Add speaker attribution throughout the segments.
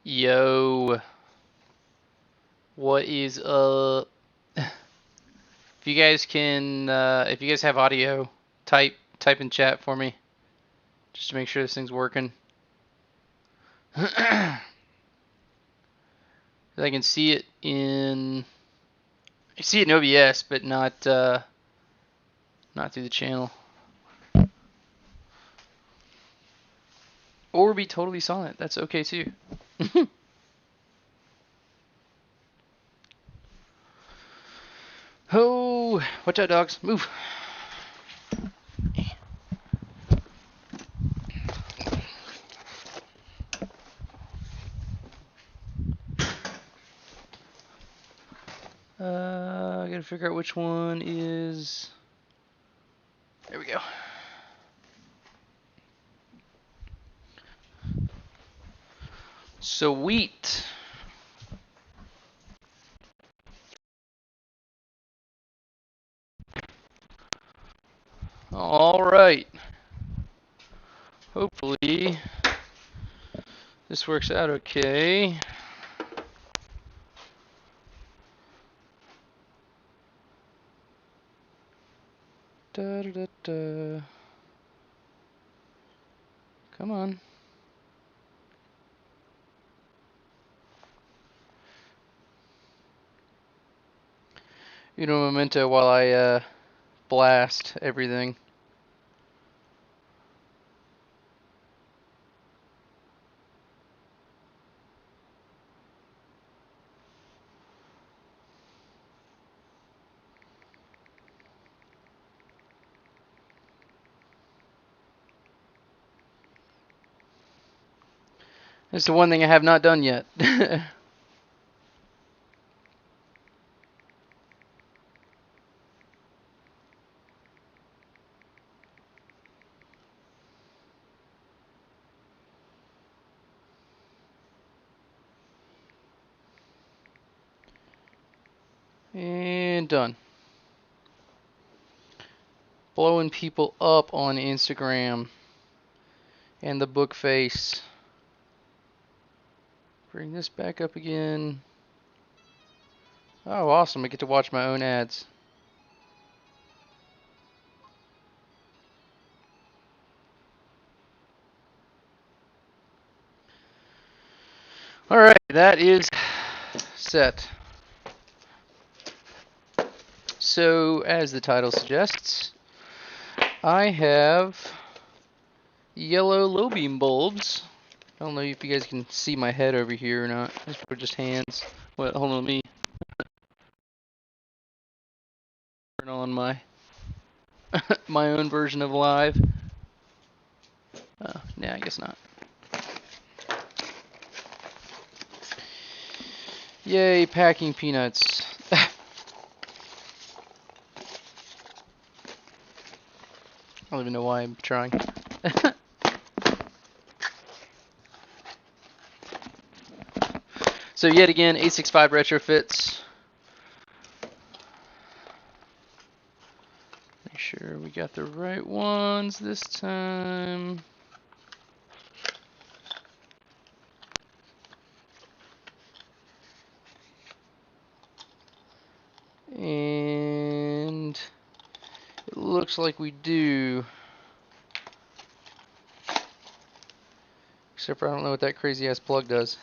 Speaker 1: Yo, what is up? If you guys if you guys have audio, type in chat for me, just to make sure this thing's working. I can see it in OBS, but not through the channel, or be totally silent. That's okay too. Oh, watch out, dogs! Move. I gotta figure out which one is. There we go. Sweet. All right. Hopefully this works out okay. Da, da, da, da. Come on. Memento while I blast everything. It's the one thing I have not done yet. And done. Blowing people up on Instagram and the book face. Bring this back up again. Oh, awesome. I get to watch my own ads. Alright, that is set. So, as the title suggests, I have yellow low beam bulbs. I don't know if you guys can see my head over here or not. These are just hands. What? Hold on, let me turn on my my own version of live. Nah, I guess not. Yay, packing peanuts. I don't even know why I'm trying. So yet again, 865 retrofits. Make sure we got the right ones this time. And it looks like we do. Except for I don't know what that crazy ass plug does.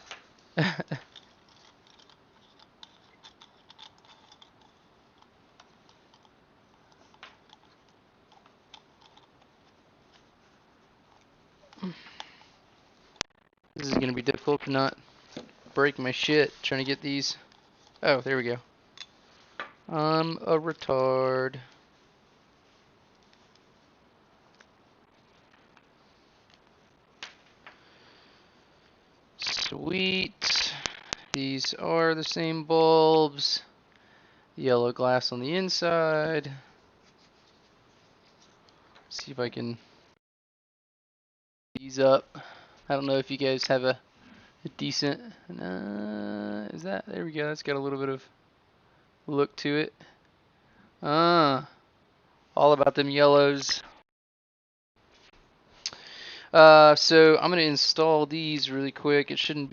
Speaker 1: This is gonna be difficult to not break my shit trying to get these. Oh, there we go. I'm a retard. Sweet. These are the same bulbs. Yellow glass on the inside. See if I can these up. I don't know if you guys have a decent. Is that? There we go. That's got a little bit of look to it. All about them yellows. So I'm gonna install these really quick. It shouldn't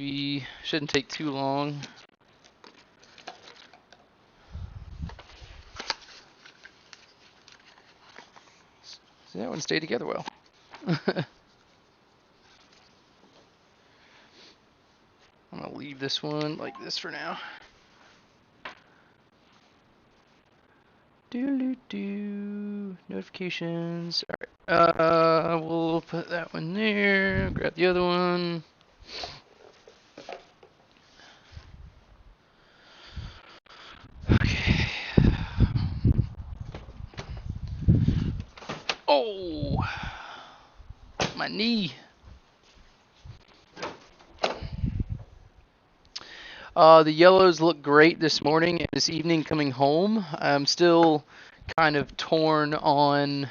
Speaker 1: take too long. So that one stayed together well. I'm gonna leave this one like this for now. Do notifications. All right. We'll put that one there. Grab the other one. Okay. Oh, my knee. The yellows look great this morning and this evening coming home. I'm still kind of torn on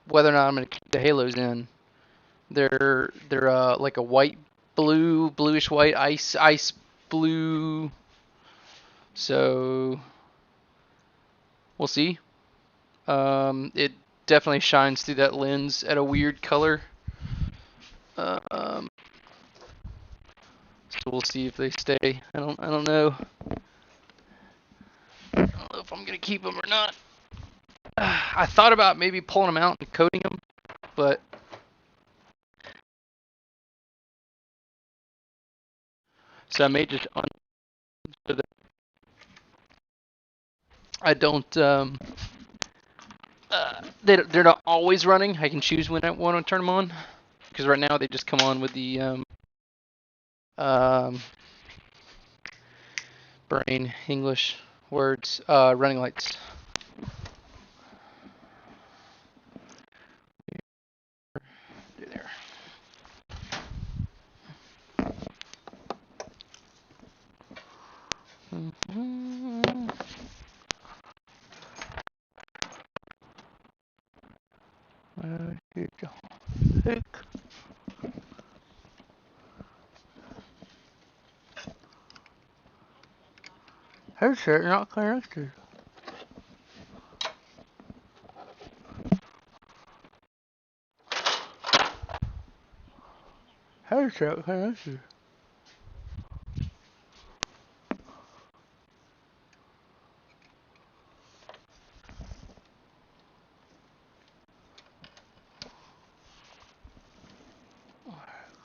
Speaker 1: whether or not I'm going to keep the halos in. They're like a white, bluish white, ice blue. So we'll see. It definitely shines through that lens at a weird color. So we'll see if they stay. I don't know. I don't know if I'm gonna keep them or not. I thought about maybe pulling them out and coating them, but so I may just so that I don't. They're not always running. I can choose when I want to turn them on, because right now they just come on with the brain English words running lights. There. Headset not connected. Headset connected.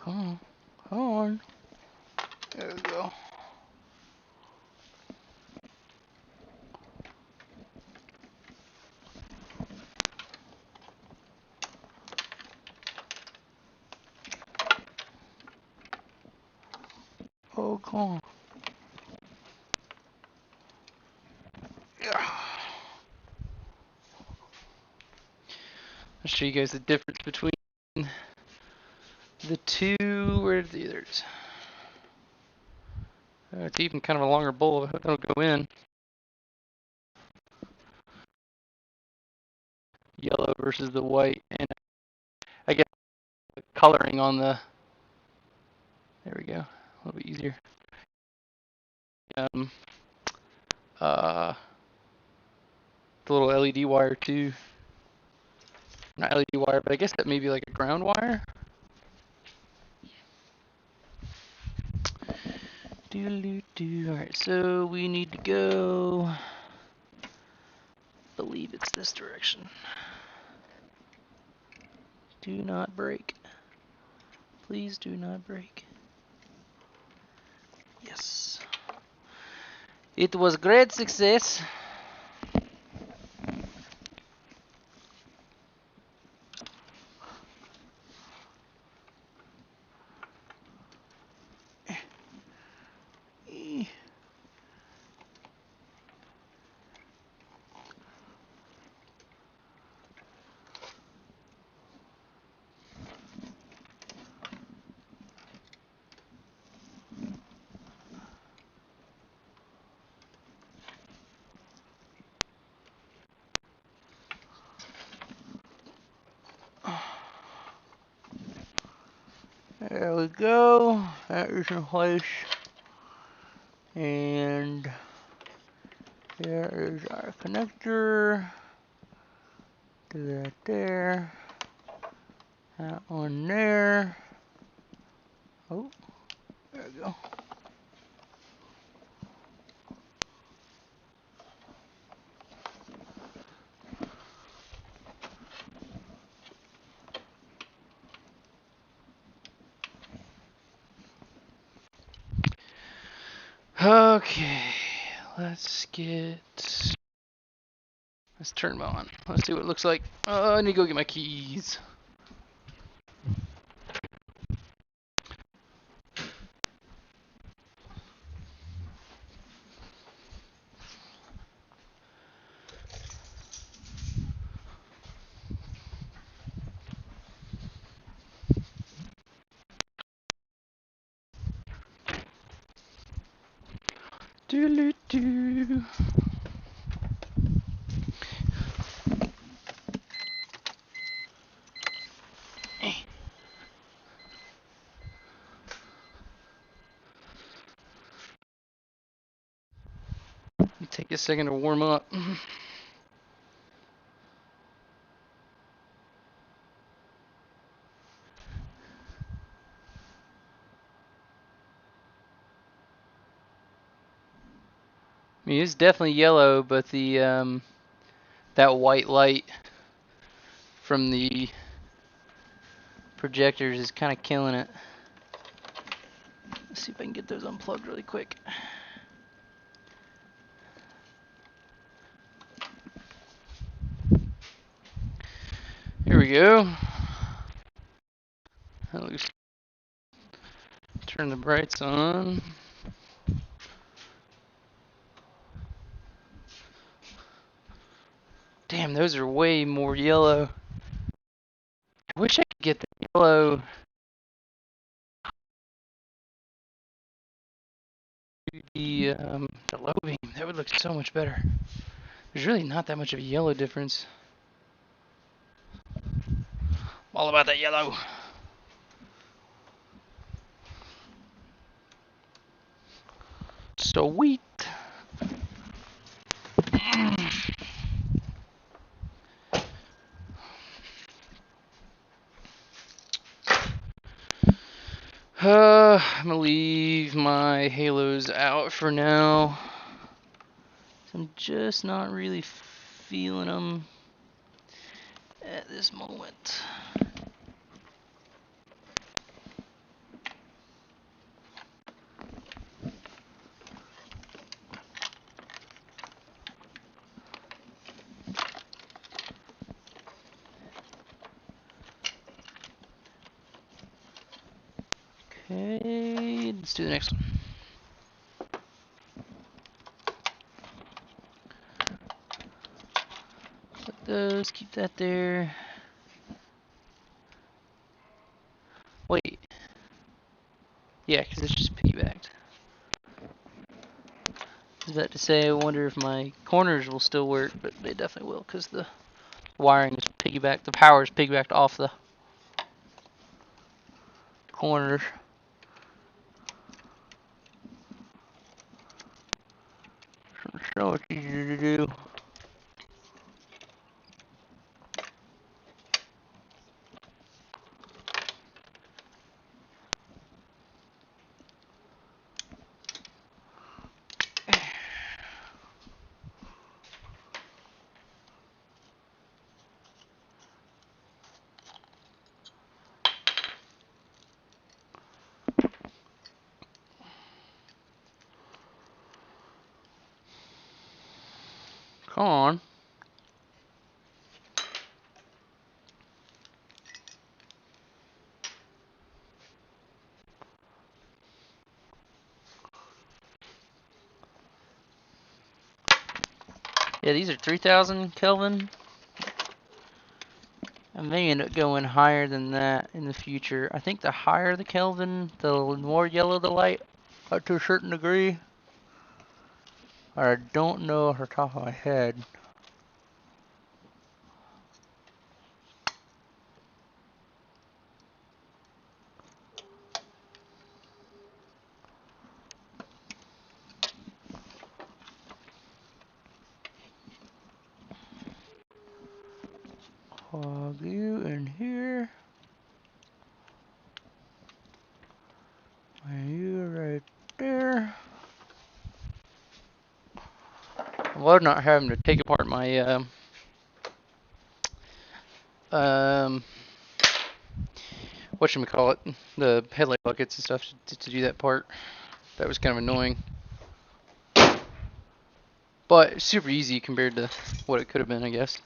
Speaker 1: Come on. Come on. There we go. Oh, come on. Yeah. I'll show you guys the difference between the two. Where are the others? It's even kind of a longer bowl. That'll go in. Yellow versus the white, and I get the coloring on the. There we go. A little bit easier. Um. The little LED wire too. Not LED wire, but I guess that may be like a ground wire. Alright, so we need to go. I believe it's this direction. Do not break. Please do not break. Yes. It was great success. There we go. That is in place. And There is our connector. Do that there. That one there. Oh, there we go. Okay, let's turn them on. Let's see what it looks like. Oh, I need to go get my keys. Doo-doo-doo. Take a second to warm up. I mean, it's definitely yellow, but the that white light from the projectors is kind of killing it. Let's see if I can get those unplugged really quick. Here we go. That looks. Turn the brights on. Damn, those are way more yellow. I wish I could get the yellow. The low beam. That would look so much better. There's really not that much of a yellow difference. All about that yellow. Sweet. I'm gonna leave my halos out for now. I'm just not really feeling them at this moment. Okay, let's do the next one. Put those, keep that there. Wait. Yeah, because it's just piggybacked. I was about to say, I wonder if my corners will still work, but they definitely will, because the wiring is piggybacked, the power is piggybacked off the corners. So much easier to do. Come on. Yeah, these are 3000 Kelvin. I may end up going higher than that in the future. I think the higher the Kelvin, the more yellow the light, up to a certain degree. I don't know off the top of my head. Plug you in here. And you right there. I love not having to take apart my whatchamacallit, the headlight buckets and stuff to do that part. That was kind of annoying. But super easy compared to what it could have been, I guess.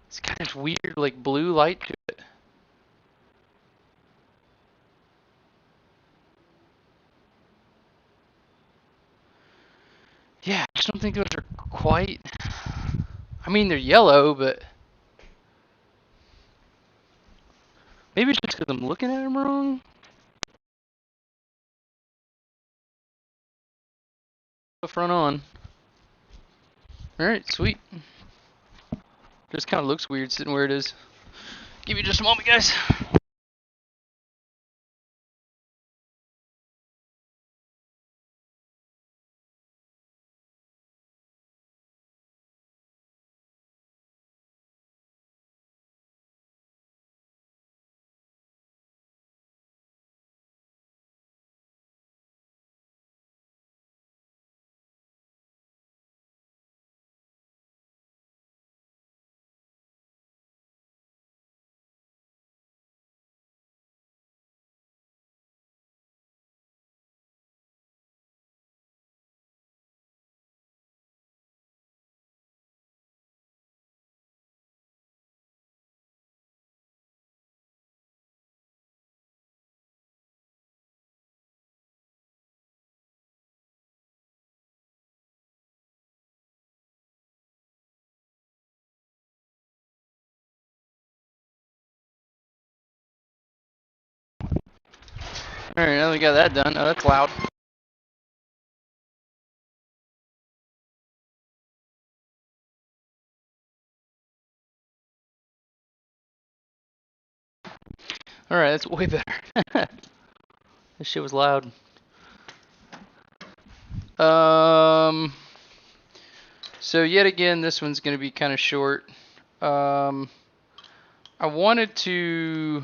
Speaker 1: It's kind of weird, like blue light to it. Yeah, I just don't think those are quite. I mean, they're yellow, but maybe it's just because I'm looking at them wrong. Front on. Alright, sweet. Just kind of looks weird sitting where it is. Give me just a moment, guys. Alright, now we got that done. Oh, that's loud. Alright, that's way better. This shit was loud. So yet again, this one's going to be kind of short. I wanted to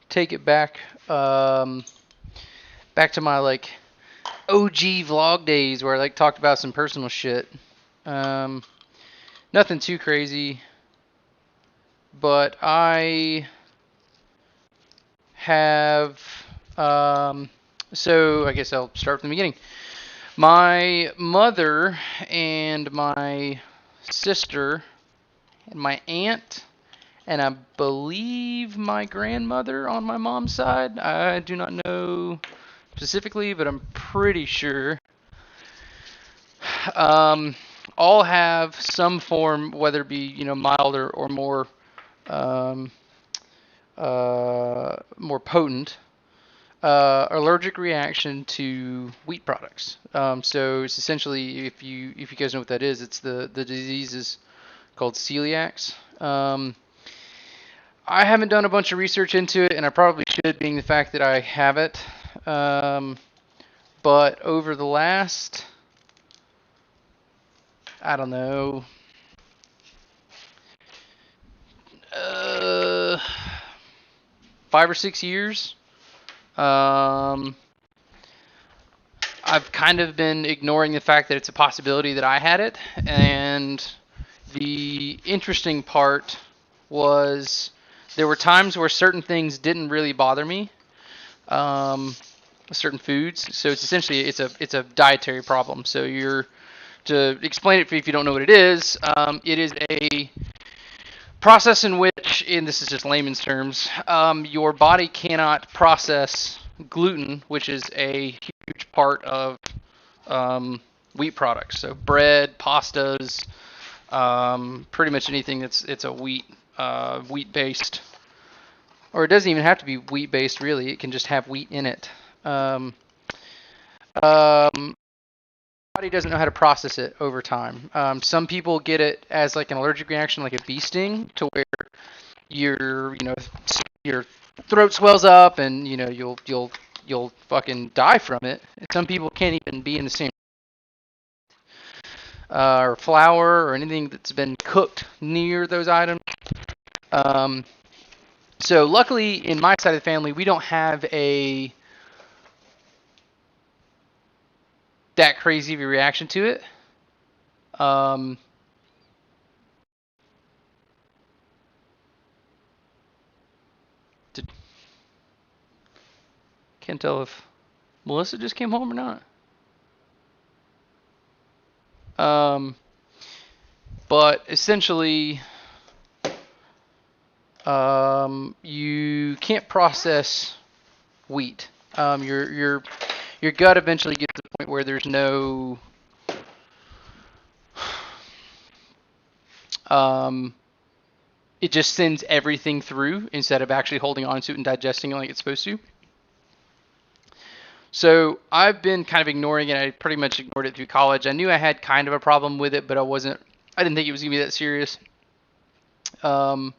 Speaker 1: take it back, back to my like OG vlog days where I like talked about some personal shit. Nothing too crazy, but I have. So I guess I'll start from the beginning. My mother and my sister and my aunt and I believe my grandmother on my mom's side. I do not know specifically, but I'm pretty sure. All have some form, whether it be mild or more more potent allergic reaction to wheat products. So it's essentially, if you guys know what that is, it's the disease is called celiacs. I haven't done a bunch of research into it, and I probably should, being the fact that I have it. But over the last, I don't know, 5 or 6 years, I've kind of been ignoring the fact that it's a possibility that I had it. And the interesting part was there were times where certain things didn't really bother me, certain foods. So it's essentially it's a dietary problem. So to explain it for you if you don't know what it is a process in which, and this is just layman's terms, your body cannot process gluten, which is a huge part of wheat products. So bread, pastas, pretty much anything it's a wheat based, or it doesn't even have to be wheat based really. It can just have wheat in it. body doesn't know how to process it over time. Some people get it as like an allergic reaction, like a bee sting, to where your throat swells up and you'll fucking die from it. Some people can't even be in the same or flour or anything that's been cooked near those items. So luckily, in my side of the family, we don't have that crazy of a reaction to it. Can't tell if Melissa just came home or not. But essentially, you can't process wheat. Your gut eventually gets to the point where there's no it just sends everything through instead of actually holding on to it and digesting it like it's supposed to. So I've been kind of ignoring it. I pretty much ignored it through college. I knew I had kind of a problem with it, but I didn't think it was gonna be that serious. And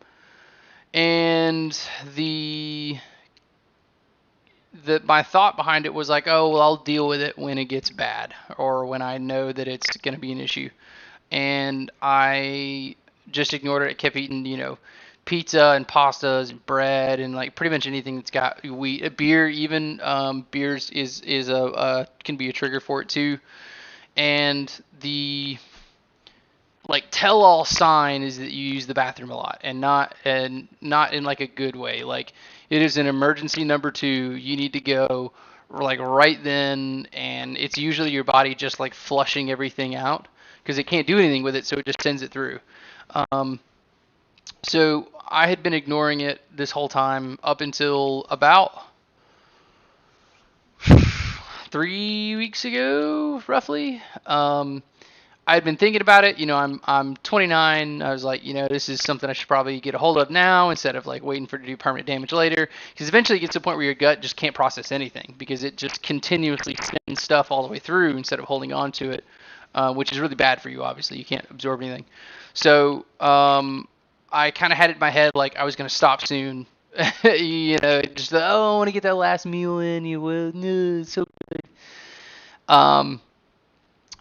Speaker 1: my thought behind it was like, oh, well, I'll deal with it when it gets bad or when I know that it's going to be an issue. And I just ignored it. I kept eating, pizza and pastas and bread and like pretty much anything that's got wheat. Beer, even beers can be a trigger for it too. And the like tell-all sign is that you use the bathroom a lot and not in like a good way. Like it is an emergency number 2. You need to go like right then, and it's usually your body just like flushing everything out because it can't do anything with it, so it just sends it through. So I had been ignoring it this whole time up until about 3 weeks ago, roughly. I'd been thinking about it. I'm 29. I was like, this is something I should probably get a hold of now instead of like waiting for it to do permanent damage later. Because eventually it gets to a point where your gut just can't process anything because it just continuously sends stuff all the way through instead of holding on to it, which is really bad for you. Obviously, you can't absorb anything. So I kind of had it in my head like I was going to stop soon. Just I want to get that last meal in. You will, it's so good.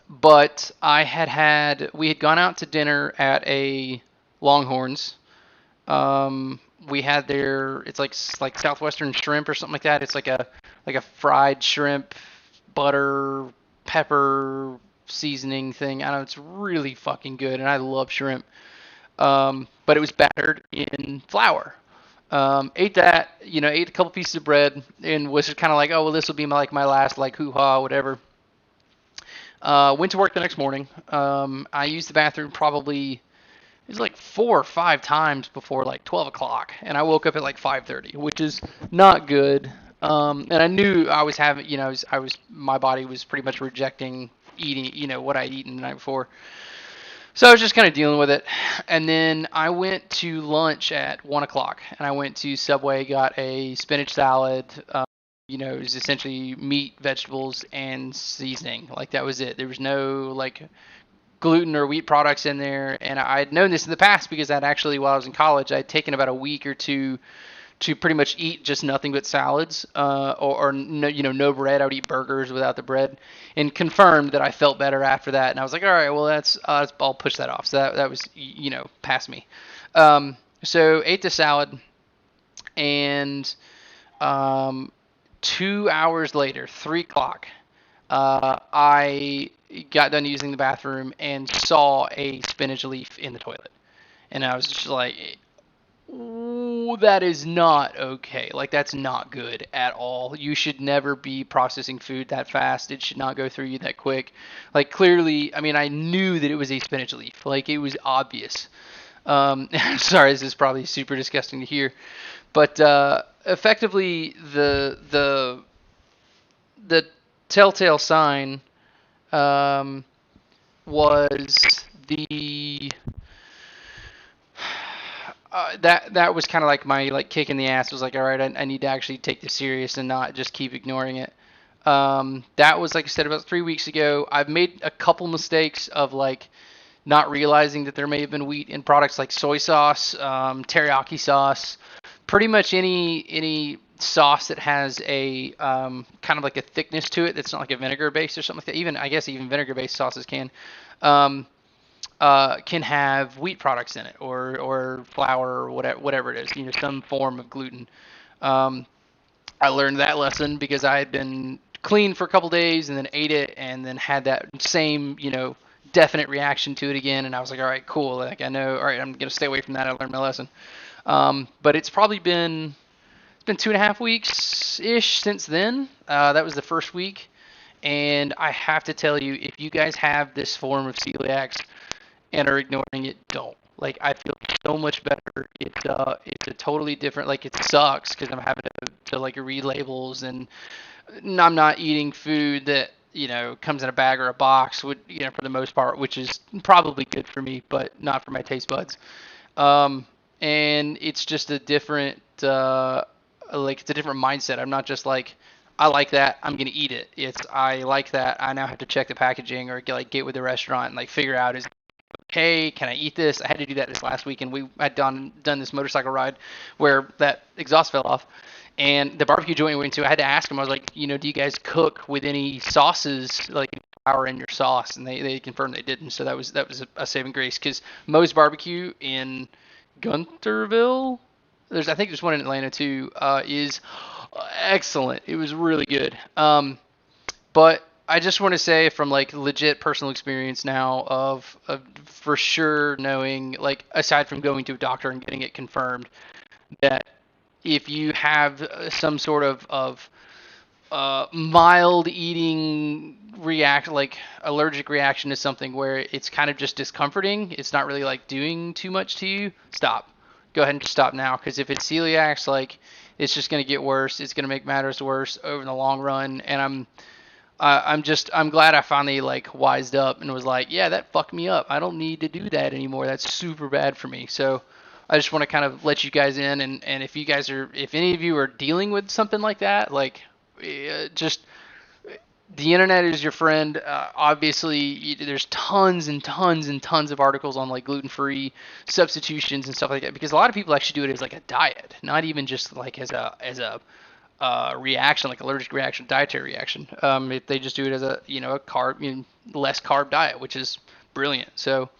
Speaker 1: But we had gone out to dinner at a Longhorns. We had it's like Southwestern shrimp or something like that. It's like a fried shrimp, butter, pepper seasoning thing. I don't know, it's really fucking good, and I love shrimp. But it was battered in flour. Ate that, ate a couple pieces of bread, and was just kind of like, oh well, this will be my last like hoo-ha, whatever. Went to work the next morning. I used the bathroom probably, it was like 4 or 5 times before like 12 o'clock, and I woke up at like 5:30, which is not good. And I knew I was having, my body was pretty much rejecting eating, what I'd eaten the night before. So I was just kind of dealing with it. And then I went to lunch at 1 o'clock, and I went to Subway, got a spinach salad. It was essentially meat, vegetables, and seasoning. Like that was it. There was no like gluten or wheat products in there. And I had known this in the past because I'd actually, while I was in college, I'd taken about a week or two to pretty much eat just nothing but salads, or no bread. I would eat burgers without the bread, and confirmed that I felt better after that. And I was like, all right, well I'll push that off. So that was past me. So ate the salad, and 2 hours later, 3 o'clock, I got done using the bathroom and saw a spinach leaf in the toilet, and I was just like, ooh, that is not okay. Like, that's not good at all. You should never be processing food that fast. It should not go through you that quick. Like, clearly, I mean, I knew that it was a spinach leaf. Like, it was obvious. Sorry, this is probably super disgusting to hear. But effectively, the telltale sign was the that was kind of like my like kick in the ass. Was like, all right, I need to actually take this serious and not just keep ignoring it. That was, like I said, about 3 weeks ago. I've made a couple mistakes of like not realizing that there may have been wheat in products like soy sauce, teriyaki sauce, pretty much any sauce that has a kind of like a thickness to it that's not like a vinegar base or something like that. Even I guess even vinegar based sauces um, can have wheat products in it or flour or whatever it is, some form of gluten. Um, I learned that lesson because I had been clean for a couple days and then ate it and then had that same, definite reaction to it again. And I was like, all right, cool. Like I know, all right, I'm gonna stay away from that. I learned my lesson. But it's probably been 2.5 weeks ish since then. That was the first week, and I have to tell you, if you guys have this form of celiacs and are ignoring it, don't. Like I feel so much better. It's a totally different. Like it sucks because I'm having to like read labels and I'm not eating food that comes in a bag or a box. Would for the most part, which is probably good for me, but not for my taste buds. And it's just a different it's a different mindset. I'm not just like I like that, I'm gonna eat it. It's I like that, I now have to check the packaging or get with the restaurant and like figure out is okay, can I eat this? I had to do that this last week, and we had done this motorcycle ride where that exhaust fell off, and the barbecue joint we went to, I had to ask them. I was like, do you guys cook with any sauces like flour in your sauce? And they confirmed they didn't. So that was a saving grace because Moe's Barbecue in Gunterville, I think there's one in Atlanta too, is excellent. It was really good. But I just want to say from like legit personal experience now of for sure knowing, like aside from going to a doctor and getting it confirmed, that if you have some sort of mild eating like allergic reaction to something where it's kind of just discomforting, it's not really like doing too much to you, stop. Go ahead and just stop now, because if it's celiac, like it's just going to get worse. It's going to make matters worse over the long run. And I'm glad I finally like wised up and was like, yeah, that fucked me up. I don't need to do that anymore. That's super bad for me. So I just want to kind of let you guys in, and if any of you are dealing with something like that, like just the internet is your friend. Obviously, there's tons and tons and tons of articles on like gluten-free substitutions and stuff like that, because a lot of people actually do it as like a diet, not even just like as a reaction, like allergic reaction, dietary reaction. If they just do it as a a carb, less carb diet, which is brilliant. So,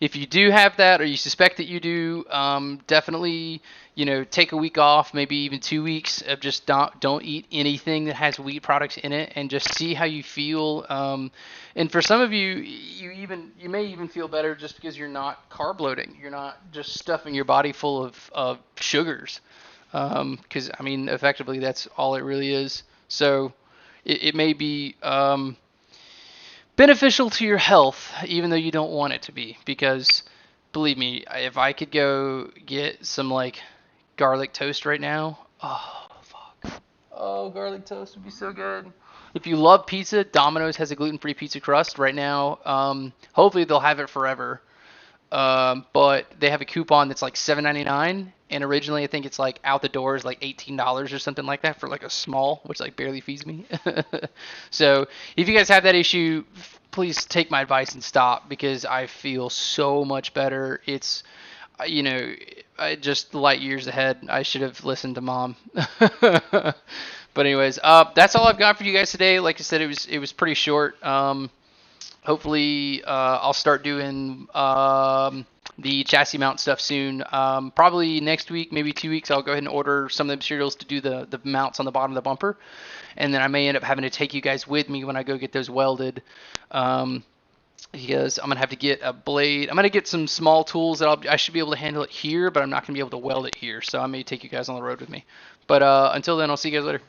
Speaker 1: if you do have that, or you suspect that you do, definitely take a week off, maybe even 2 weeks of just don't eat anything that has wheat products in it, and just see how you feel. And for some of you, you may even feel better just because you're not carb loading. You're not just stuffing your body full of sugars. Because I mean, effectively, that's all it really is. So it may be beneficial to your health, even though you don't want it to be. Because believe me, if I could go get some like garlic toast right now, oh fuck, oh garlic toast would be so good. If you love pizza, Domino's has a gluten-free pizza crust right now. Hopefully they'll have it forever. But they have a coupon that's like $7.99, and originally I think it's like out the door is like $18 or something like that for like a small, which like barely feeds me. So if you guys have that issue, please take my advice and stop, because I feel so much better. It's just light years ahead. I should have listened to mom. But anyways, that's all I've got for you guys today. Like I said, it was pretty short. Hopefully, I'll start doing the chassis mount stuff soon. Probably next week, maybe 2 weeks, I'll go ahead and order some of the materials to do the mounts on the bottom of the bumper. And then I may end up having to take you guys with me when I go get those welded. Because I'm going to have to get a blade. I'm going to get some small tools that I should be able to handle it here, but I'm not going to be able to weld it here. So I may take you guys on the road with me. But until then, I'll see you guys later.